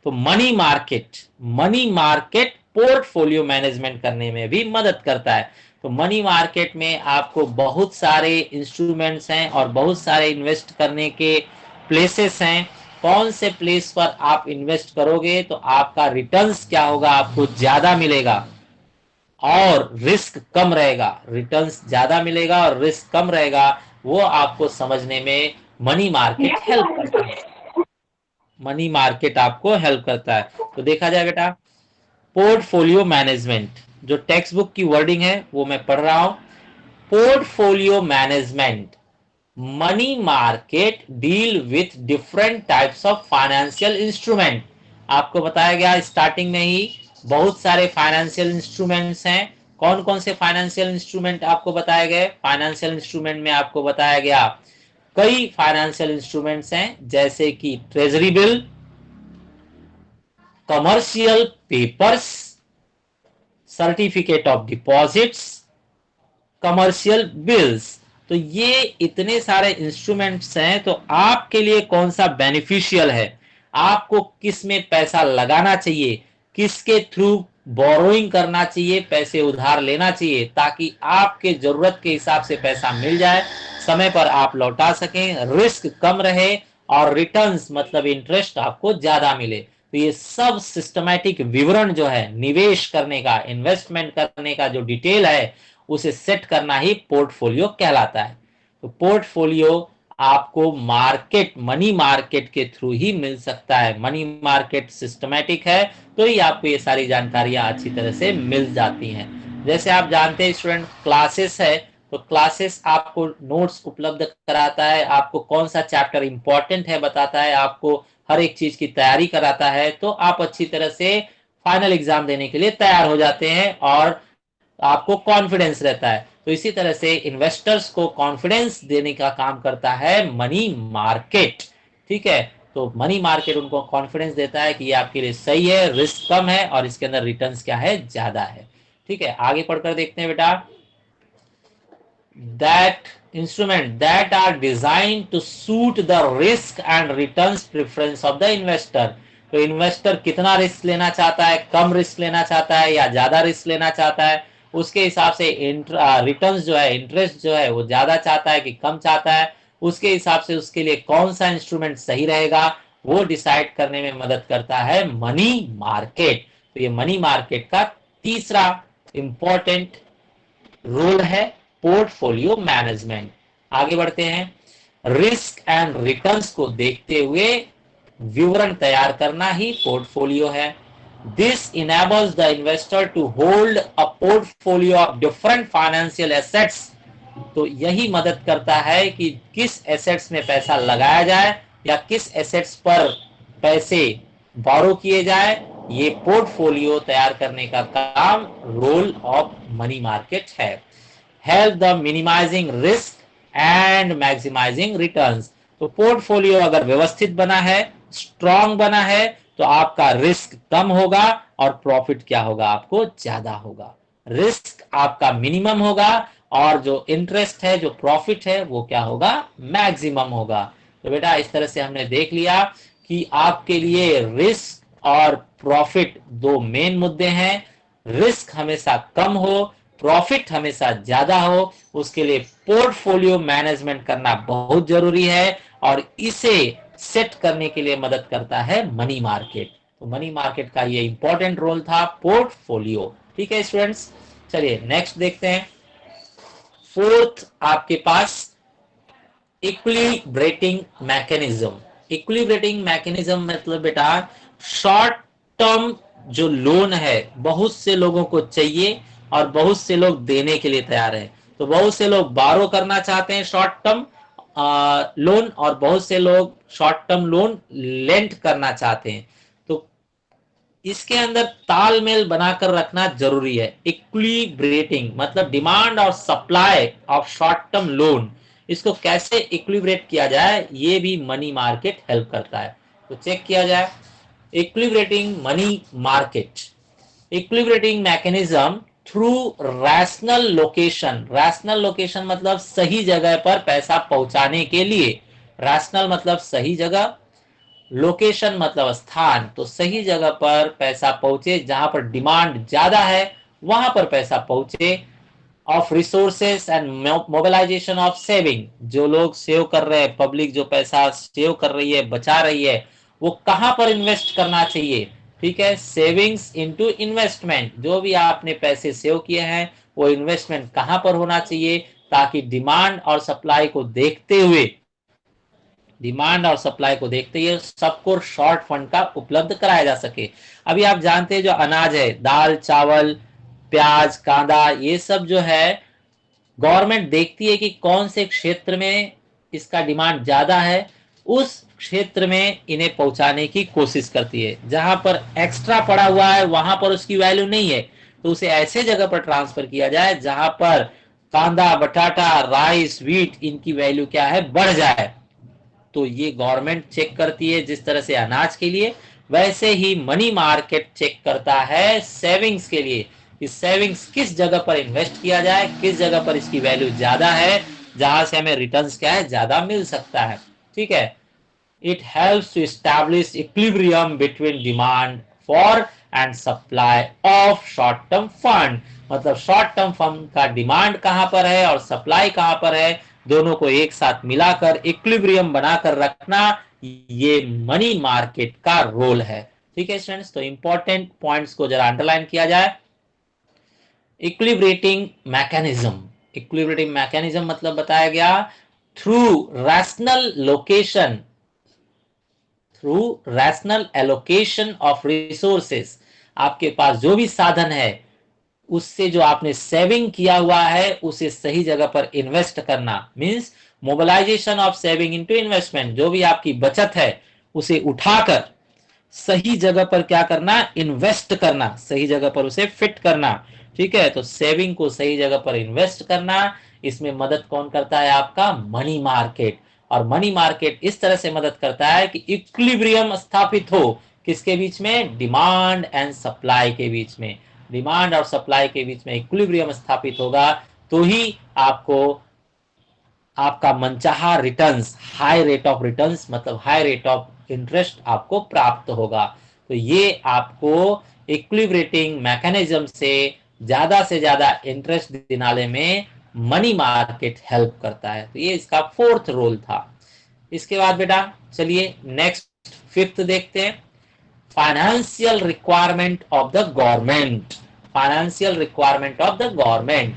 तो money market, money market portfolio management करने में भी मदद करता है। तो मनी मार्केट में आपको बहुत सारे इंस्ट्रूमेंट्स हैं और बहुत सारे इन्वेस्ट करने के प्लेसेस हैं। कौन से प्लेस पर आप इन्वेस्ट करोगे तो आपका रिटर्न्स क्या होगा, आपको ज्यादा मिलेगा और रिस्क कम रहेगा, रिटर्न्स ज्यादा मिलेगा और रिस्क कम रहेगा, वो आपको समझने में मनी मार्केट हेल्प करता है। मनी मार्केट आपको हेल्प करता है। तो देखा जाए बेटा, पोर्टफोलियो मैनेजमेंट, जो टेक्स्ट बुक की वर्डिंग है वो मैं पढ़ रहा हूं। Portfolio management, money market deal with different types of financial instrument. आपको बताया गया स्टार्टिंग में ही बहुत सारे फाइनेंशियल इंस्ट्रूमेंट्स हैं। कौन कौन से फाइनेंशियल इंस्ट्रूमेंट आपको बताए गए, फाइनेंशियल इंस्ट्रूमेंट में आपको बताया गया कई फाइनेंशियल इंस्ट्रूमेंट्स हैं, जैसे कि treasury bill, commercial papers, certificate of deposits, commercial bills. तो ये इतने सारे इंस्ट्रूमेंट्स हैं, तो आपके लिए कौन सा बेनिफिशियल है, आपको किस में पैसा लगाना चाहिए, किसके थ्रू बोरोइंग करना चाहिए, पैसे उधार लेना चाहिए, ताकि आपके जरूरत के हिसाब से पैसा मिल जाए, समय पर आप लौटा सकें, रिस्क कम रहे और रिटर्न्स मतलब इंटरेस्ट आपको ज्यादा मिले। तो ये सब सिस्टमैटिक विवरण जो है निवेश करने का, इन्वेस्टमेंट करने का जो डिटेल है, उसे सेट करना ही पोर्टफोलियो कहलाता है। तो पोर्टफोलियो आपको मार्केट, मनी मार्केट के थ्रू ही मिल सकता है। मनी मार्केट सिस्टमैटिक है तो ही आपको ये सारी जानकारियां अच्छी तरह से मिल जाती हैं। जैसे आप जानते हैं स्टूडेंट, क्लासेस है तो क्लासेस आपको नोट्स उपलब्ध कराता है, आपको कौन सा चैप्टर इंपॉर्टेंट है बताता है, आपको हर एक चीज की तैयारी कराता है, तो आप अच्छी तरह से फाइनल एग्जाम देने के लिए तैयार हो जाते हैं और आपको कॉन्फिडेंस रहता है। तो इसी तरह से इन्वेस्टर्स को कॉन्फिडेंस देने का काम करता है मनी मार्केट। ठीक है, तो मनी मार्केट उनको कॉन्फिडेंस देता है कि ये आपके लिए सही है, रिस्क कम है और इसके अंदर रिटर्न्स क्या है, ज्यादा है। ठीक है, आगे पढ़कर देखते हैं बेटा। that instrument that are designed to suit the risk and returns preference of the investor। तो इन्वेस्टर कितना रिस्क लेना चाहता है, कम रिस्क लेना चाहता है या ज्यादा रिस्क लेना चाहता है, उसके हिसाब से रिटर्न्स जो है, इंटरेस्ट जो है वो ज्यादा चाहता है कि कम चाहता है, उसके हिसाब से उसके लिए कौन सा इंस्ट्रूमेंट सही रहेगा वो डिसाइड करने में मदद करता है मनी मार्केट। तो ये मनी मार्केट का तीसरा इंपॉर्टेंट रोल है पोर्टफोलियो मैनेजमेंट। आगे बढ़ते हैं। रिस्क एंड रिटर्न्स को देखते हुए विवरण तैयार करना ही पोर्टफोलियो है। This enables the investor to hold a portfolio of different financial assets. तो यही मदद करता है कि किस एसेट्स में पैसा लगाया जाए या किस एसेट्स पर पैसे बोरो किए जाए, ये पोर्टफोलियो तैयार करने का काम रोल ऑफ मनी मार्केट है। Help the minimising risk and maximising returns. तो पोर्टफोलियो अगर व्यवस्थित बना है, स्ट्रांग बना है, तो आपका रिस्क कम होगा और प्रॉफिट क्या होगा, आपको ज्यादा होगा। रिस्क आपका मिनिमम होगा और जो इंटरेस्ट है, जो प्रॉफिट है, वो क्या होगा, मैक्सिमम होगा। तो बेटा इस तरह से हमने देख लिया कि आपके लिए रिस्क और प्रॉफिट दो मेन मुद्दे हैं। रिस्क हमेशा कम हो, प्रॉफिट हमेशा ज्यादा हो, उसके लिए पोर्टफोलियो मैनेजमेंट करना बहुत जरूरी है और इसे सेट करने के लिए मदद करता है मनी मार्केट। तो मनी मार्केट का ये इंपॉर्टेंट रोल था पोर्टफोलियो। ठीक है स्टूडेंट्स, चलिए नेक्स्ट देखते हैं। फोर्थ आपके पास इक्विलिब्रेटिंग मैकेनिज्म। इक्विलिब्रेटिंग मैकेनिज्म मतलब बेटा शॉर्ट टर्म जो लोन है बहुत से लोगों को चाहिए और बहुत से लोग देने के लिए तैयार हैं। तो बहुत से लोग बारो करना चाहते हैं शॉर्ट टर्म लोन और बहुत से लोग शॉर्ट टर्म लोन लेंट करना चाहते हैं। तो इसके अंदर तालमेल बनाकर रखना जरूरी है। इक्विलिब्रेटिंग मतलब डिमांड और supply of short term loan, इसको कैसे इक्विलिब्रेट किया जाए, ये भी मनी मार्केट हेल्प करता है। तो चेक किया जाए equilibrating money market. Equilibrating mechanism through rational location. Rational location मतलब सही जगह पर पैसा पहुंचाने के लिए। रैशनल मतलब सही जगह, लोकेशन मतलब स्थान, तो सही जगह पर पैसा पहुंचे, जहां पर डिमांड ज्यादा है वहां पर पैसा पहुंचे। Of resources and mobilisation of saving, जो लोग सेव कर रहे हैं, पब्लिक जो पैसा सेव कर रही है, बचा रही है, वो कहां पर इन्वेस्ट करना चाहिए। ठीक है, सेविंग्स इनटू इन्वेस्टमेंट, जो भी आपने पैसे सेव किए हैं वो इन्वेस्टमेंट कहां पर होना चाहिए, ताकि डिमांड और सप्लाई को देखते हुए, डिमांड और सप्लाई को देखते हुए सबको शॉर्ट फंड का उपलब्ध कराया जा सके। अभी आप जानते हैं जो अनाज है, दाल चावल प्याज कांदा, ये सब जो है गवर्नमेंट देखती है कि कौन से क्षेत्र में इसका डिमांड ज्यादा है, उस क्षेत्र में इन्हें पहुंचाने की कोशिश करती है। जहां पर एक्स्ट्रा पड़ा हुआ है वहां पर उसकी वैल्यू नहीं है, तो उसे ऐसे जगह पर ट्रांसफर किया जाए जहां पर कांदा बटाटा राइस व्हीट इनकी वैल्यू क्या है, बढ़ जाए। तो ये गवर्नमेंट चेक करती है। जिस तरह से अनाज के लिए, वैसे ही मनी मार्केट चेक करता है सेविंग्स के लिए कि सेविंग्स किस जगह पर इन्वेस्ट किया जाए, किस जगह पर इसकी वैल्यू ज्यादा है, जहां से हमें रिटर्न्स क्या है ज्यादा मिल सकता है। ठीक है, it helps to establish equilibrium between demand for and supply of short term fund। मतलब शॉर्ट टर्म फंड का डिमांड कहां पर है और सप्लाई कहां पर है, दोनों को एक साथ मिलाकर इक्विलिब्रियम बनाकर रखना, ये मनी मार्केट का रोल है। ठीक है स्टूडेंट्स, तो इंपॉर्टेंट पॉइंट्स को जरा अंडरलाइन किया जाए। इक्विलिब्रेटिंग मैकेनिज्म, इक्विलिब्रेटिंग मैकेनिज्म मतलब बताया गया through rational location, through rational allocation of resources. आपके पास जो भी साधन है उससे जो आपने सेविंग किया हुआ है उसे सही जगह पर इन्वेस्ट करना, means mobilisation of saving into investment. जो भी आपकी बचत है उसे उठाकर सही जगह पर क्या करना, इन्वेस्ट करना, सही जगह पर उसे फिट करना। ठीक है, तो सेविंग को सही जगह पर इन्वेस्ट करना, इसमें मदद कौन करता है, आपका मनी मार्केट। और मनी मार्केट इस तरह से मदद करता है कि इक्विलिब्रियम स्थापित हो, किसके बीच में, डिमांड एंड सप्लाई के बीच में। डिमांड और सप्लाई के बीच में इक्विलिब्रियम स्थापित होगा तो ही आपको आपका मनचाहा returns, high rate of returns मतलब हाई रेट ऑफ इंटरेस्ट आपको प्राप्त होगा। तो ये आपको इक्विलिब्रेटिंग मैकेनिज्म से ज्यादा इंटरेस्ट दिलाने में मनी मार्केट हेल्प करता है। तो ये इसका फोर्थ रोल था। इसके बाद बेटा चलिए नेक्स्ट फिफ्थ देखते हैं, financial requirement of the government. Financial requirement of the government,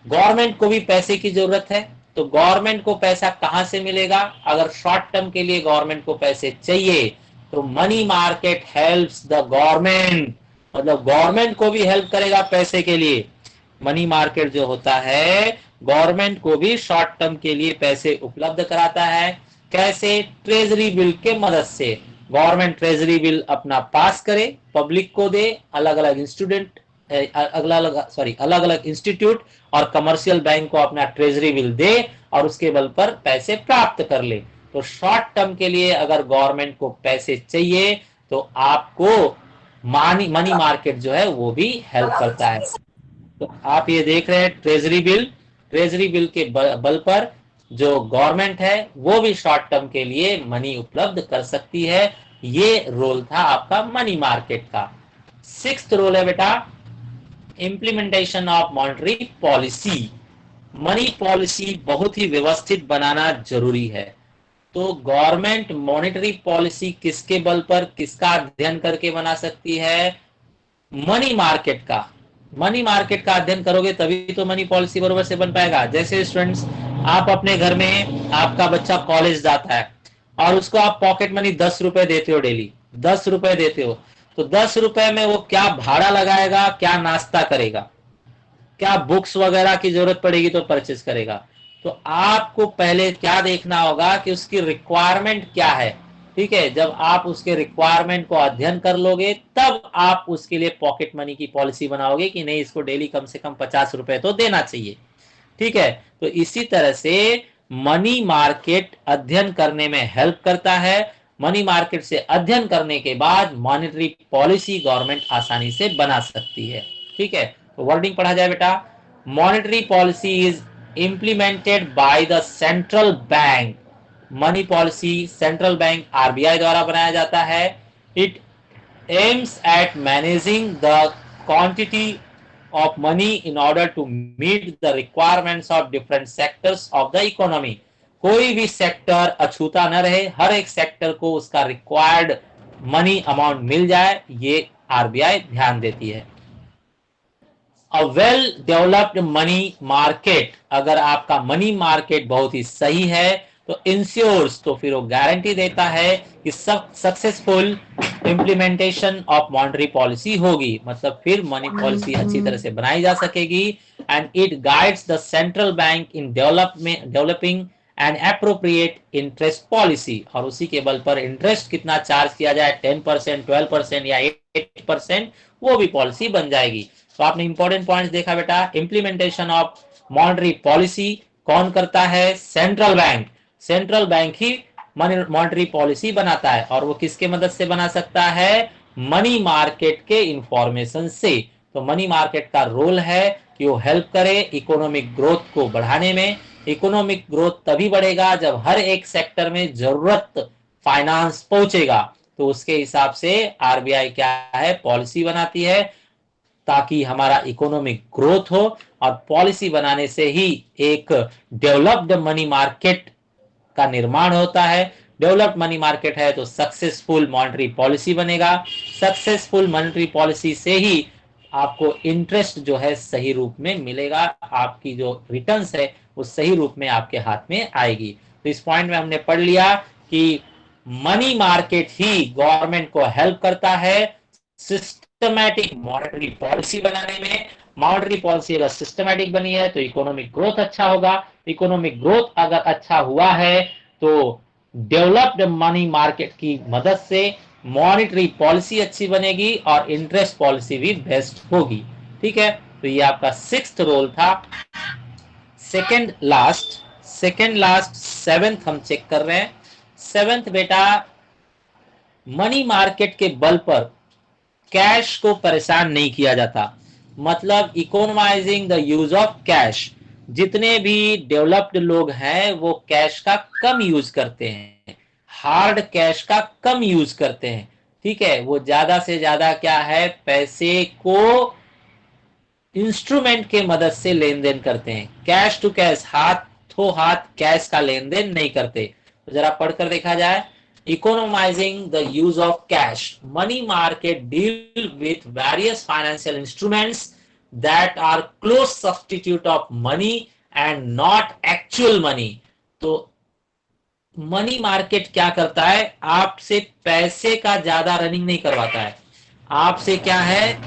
government को भी पैसे की जरूरत है, तो गवर्नमेंट को पैसा कहां से मिलेगा, अगर शॉर्ट टर्म के लिए गवर्नमेंट को पैसे चाहिए तो money market helps the government, मतलब गवर्नमेंट को भी हेल्प करेगा पैसे के लिए। मनी मार्केट जो होता है गवर्नमेंट को भी शॉर्ट टर्म के लिए पैसे उपलब्ध कराता है। कैसे, ट्रेजरी बिल के मदद से। गवर्नमेंट ट्रेजरी बिल अपना पास करे, पब्लिक को दे, अलग अलग अलग अलग इंस्टीट्यूट और कमर्शियल बैंक को अपना ट्रेजरी बिल दे और उसके बल पर पैसे प्राप्त कर ले। तो शॉर्ट टर्म के लिए अगर गवर्नमेंट को पैसे चाहिए तो आपको मनी मार्केट जो है वो भी हेल्प करता है। तो आप ये देख रहे हैं ट्रेजरी बिल, ट्रेजरी बिल के बल पर जो गवर्नमेंट है वो भी शॉर्ट टर्म के लिए मनी उपलब्ध कर सकती है। ये रोल था आपका मनी मार्केट का। सिक्स्थ रोल है बेटा implementation of monetary policy. Money policy बहुत ही व्यवस्थित बनाना जरूरी है। तो गवर्नमेंट मॉनेटरी पॉलिसी किसके बल पर, किसका अध्ययन करके बना सकती है, मनी मार्केट का। मनी मार्केट का अध्ययन करोगे तभी तो मनी पॉलिसी बरोबर से बन पाएगा। जैसे स्टूडेंट्स, आप अपने घर में, आपका बच्चा कॉलेज जाता है और उसको आप पॉकेट मनी 10 रुपए देते हो, डेली 10 रुपए देते हो, तो 10 रुपए में वो क्या भाड़ा लगाएगा, क्या नाश्ता करेगा, क्या बुक्स वगैरह की जरूरत पड़ेगी तो परचेज करेगा। तो आपको पहले क्या देखना होगा कि उसकी रिक्वायरमेंट क्या है। ठीक है, जब आप उसके रिक्वायरमेंट को अध्ययन कर लोगे तब आप उसके लिए पॉकेट मनी की पॉलिसी बनाओगे कि नहीं इसको डेली कम से कम 50 रुपए तो देना चाहिए। ठीक है, तो इसी तरह से मनी मार्केट अध्ययन करने में हेल्प करता है। मनी मार्केट से अध्ययन करने के बाद मॉनेटरी पॉलिसी गवर्नमेंट आसानी से बना सकती है। ठीक है, तो वर्डिंग पढ़ा जाए बेटा, monetary policy is implemented by the central bank. Money policy central bank RBI द्वारा बनाया जाता है। It aims at managing the quantity of money in order to meet the requirements of different sectors of the economy। कोई भी sector अछूता न रहे, हर एक सेक्टर को उसका रिक्वायर्ड मनी अमाउंट मिल जाए, ये आरबीआई ध्यान देती है। A well developed money market, अगर आपका मनी मार्केट बहुत ही सही है तो इंश्योर्स, तो फिर वो गारंटी देता है कि सब successful implementation of monetary policy होगी, मतलब फिर मनी पॉलिसी अच्छी तरह से बनाई जा सकेगी। And it guides the central bank in developing and appropriate interest policy, और उसी के बल पर इंटरेस्ट कितना चार्ज किया जाए, 10%, 12% या 8%, वो भी पॉलिसी बन जाएगी। तो आपने इंपॉर्टेंट पॉइंट्स देखा बेटा, इंप्लीमेंटेशन ऑफ मॉनेटरी पॉलिसी कौन करता है, सेंट्रल बैंक। सेंट्रल बैंक ही मॉनेटरी पॉलिसी बनाता है और वो किसके मदद से बना सकता है, मनी मार्केट के इंफॉर्मेशन से। तो मनी मार्केट का रोल है कि वो हेल्प करे इकोनॉमिक ग्रोथ को बढ़ाने में। इकोनॉमिक ग्रोथ तभी बढ़ेगा जब हर एक सेक्टर में जरूरत फाइनेंस पहुंचेगा। तो उसके हिसाब से आरबीआई क्या है, पॉलिसी बनाती है ताकि हमारा इकोनॉमिक ग्रोथ हो, और पॉलिसी बनाने से ही एक डेवलप्ड मनी मार्केट का निर्माण होता है। डेवलप्ड मनी मार्केट है तो सक्सेसफुल मॉनेटरी पॉलिसी बनेगा। सक्सेसफुल मॉनेटरी पॉलिसी से ही आपको इंटरेस्ट जो है सही रूप में मिलेगा, आपकी जो रिटर्न्स है वो सही रूप में आपके हाथ में आएगी। तो इस पॉइंट में हमने पढ़ लिया कि मनी मार्केट ही गवर्नमेंट को हेल्प करता है सिस्टमैटिक मॉनेटरी पॉलिसी बनाने में। मॉनेटरी पॉलिसी अगर सिस्टमैटिक बनी है तो इकोनॉमिक ग्रोथ अच्छा होगा। इकोनॉमिक ग्रोथ अगर अच्छा हुआ है तो डेवलप्ड मनी मार्केट की मदद से मॉनेटरी पॉलिसी अच्छी बनेगी और इंटरेस्ट पॉलिसी भी बेस्ट होगी। ठीक है, तो ये आपका सिक्स्थ रोल था। सेकंड लास्ट सेवेंथ हम चेक कर रहे हैं। सेवेंथ बेटा, मनी मार्केट के बल पर कैश को परेशान नहीं किया जाता, मतलब इकोनोमाइजिंग द यूज ऑफ कैश। जितने भी डेवलप्ड लोग हैं वो कैश का कम यूज करते हैं, हार्ड कैश का कम यूज करते हैं। ठीक है, वो ज्यादा से ज्यादा क्या है, पैसे को इंस्ट्रूमेंट के मदद से लेन देन करते हैं। कैश टू कैश, हाथों हाथ कैश का लेन देन नहीं करते। तो जरा पढ़कर देखा जाए, economising the use of cash, money market deal with various financial instruments that are close substitute of money and not actual money. तो मनी मार्केट क्या करता है, आपसे पैसे का ज्यादा रनिंग नहीं करवाता है। आपसे क्या है,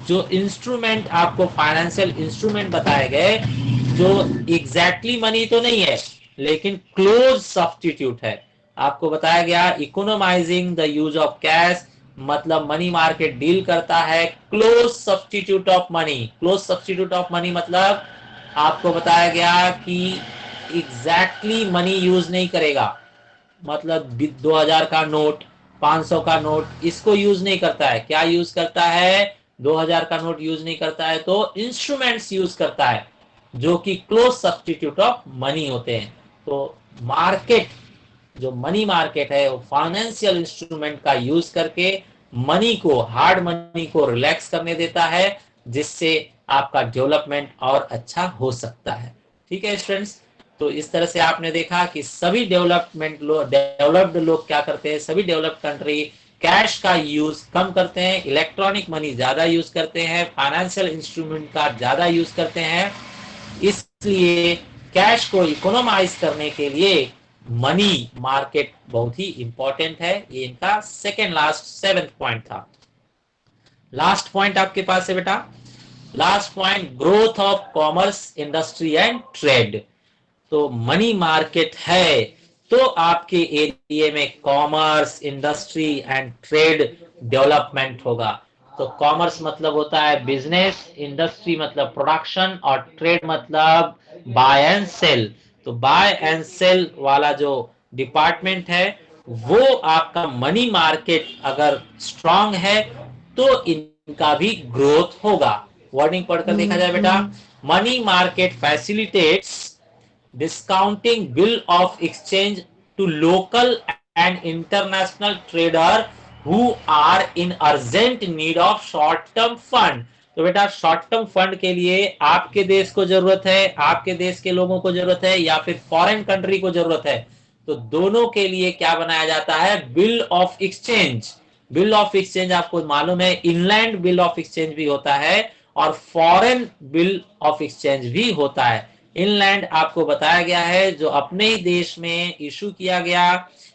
जो इंस्ट्रूमेंट आपको फाइनेंशियल इंस्ट्रूमेंट बताए गए, जो एग्जैक्टली मनी तो नहीं है लेकिन क्लोज सब्सटीट्यूट है। आपको बताया गया इकोनोमाइजिंग द यूज ऑफ कैश, मतलब मनी मार्केट डील करता है close substitute of money. Close substitute of money मतलब आपको बताया गया कि एग्जैक्टली मनी यूज नहीं करेगा, मतलब 2000 का नोट, 500 का नोट, इसको यूज नहीं करता है। क्या यूज करता है, 2000 का नोट यूज नहीं करता है तो इंस्ट्रूमेंट्स यूज करता है जो कि क्लोज सब्सटीट्यूट ऑफ मनी होते हैं। तो मार्केट, जो मनी मार्केट है वो फाइनेंशियल इंस्ट्रूमेंट का यूज करके मनी को, हार्ड मनी को रिलैक्स करने देता है, जिससे आपका डेवलपमेंट और अच्छा हो सकता है। ठीक है स्टूडेंट्स, तो इस तरह से आपने देखा कि सभी डेवलप्ड लोग क्या करते हैं, सभी डेवलप्ड कंट्री कैश का यूज कम करते हैं, इलेक्ट्रॉनिक मनी ज्यादा यूज करते हैं, फाइनेंशियल इंस्ट्रूमेंट का ज्यादा यूज करते हैं। इसलिए कैश को इकोनोमाइज करने के लिए मनी मार्केट बहुत ही इंपॉर्टेंट है। ये इनका सेकेंड लास्ट सेवेंथ पॉइंट था। लास्ट पॉइंट आपके पास है बेटा, last point, growth of commerce industry and trade. तो मनी मार्केट है तो आपके एरिया में commerce, industry and trade development होगा। तो कॉमर्स मतलब होता है बिजनेस, इंडस्ट्री मतलब प्रोडक्शन, और ट्रेड मतलब बाय एंड सेल। तो बाय एंड सेल वाला जो डिपार्टमेंट है वो आपका मनी मार्केट अगर स्ट्रांग है तो इनका भी ग्रोथ होगा। वर्डिंग पढ़कर देखा जाए बेटा, money market facilitates discounting bill of exchange to local and international trader who are in urgent need of short term fund। तो बेटा शॉर्ट टर्म फंड के लिए आपके देश को जरूरत है, आपके देश के लोगों को जरूरत है, या फिर फॉरेन कंट्री को जरूरत है, तो दोनों के लिए क्या बनाया जाता है, bill of exchange. Bill of exchange आपको मालूम है, इनलैंड बिल ऑफ एक्सचेंज भी होता है और फॉरेन बिल ऑफ एक्सचेंज भी होता है। इनलैंड आपको बताया गया है जो अपने ही देश में इशू किया गया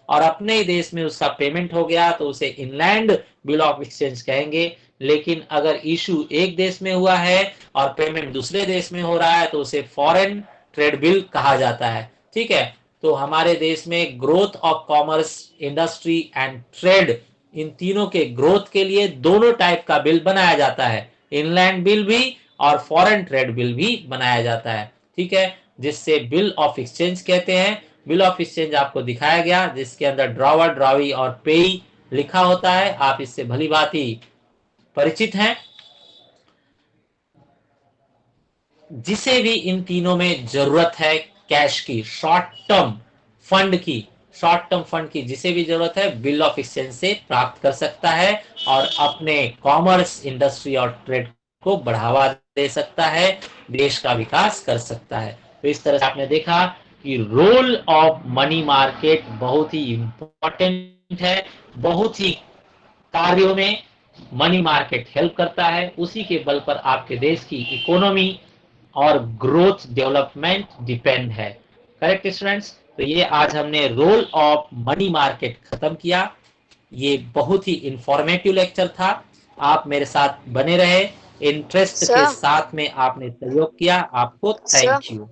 और अपने ही देश में उसका पेमेंट हो गया तो उसे इनलैंड बिल ऑफ एक्सचेंज कहेंगे। लेकिन अगर इशू एक देश में हुआ है और पेमेंट दूसरे देश में हो रहा है तो उसे फॉरेन ट्रेड बिल कहा जाता है। ठीक है, तो हमारे देश में growth of commerce, industry and trade, इन तीनों के ग्रोथ के लिए दोनों टाइप का बिल बनाया जाता है, इनलैंड बिल भी और फॉरेन ट्रेड बिल भी बनाया जाता है। ठीक है, जिससे बिल ऑफ एक्सचेंज कहते हैं। बिल ऑफ एक्सचेंज आपको दिखाया गया जिसके अंदर ड्रॉवर, ड्रॉवी और पेई लिखा होता है, आप इससे भली भांति परिचित हैं। जिसे भी इन तीनों में जरूरत है कैश की, फंड की शॉर्ट टर्म फंड की जिसे भी जरूरत है बिल ऑफ एक्सचेंज से प्राप्त कर सकता है और अपने कॉमर्स इंडस्ट्री और ट्रेड को बढ़ावा दे सकता है, देश का विकास कर सकता है। तो इस तरह से आपने देखा कि रोल ऑफ मनी मार्केट बहुत ही इंपॉर्टेंट है, बहुत ही कार्यों में मनी मार्केट हेल्प करता है, उसी के बल पर आपके देश की इकोनॉमी और ग्रोथ डेवलपमेंट डिपेंड है। Correct students? तो ये आज हमने रोल ऑफ मनी मार्केट खत्म किया। ये बहुत ही इंफॉर्मेटिव लेक्चर था। आप मेरे साथ बने रहे, इंटरेस्ट के सर साथ में आपने सहयोग किया, आपको सर थैंक यू।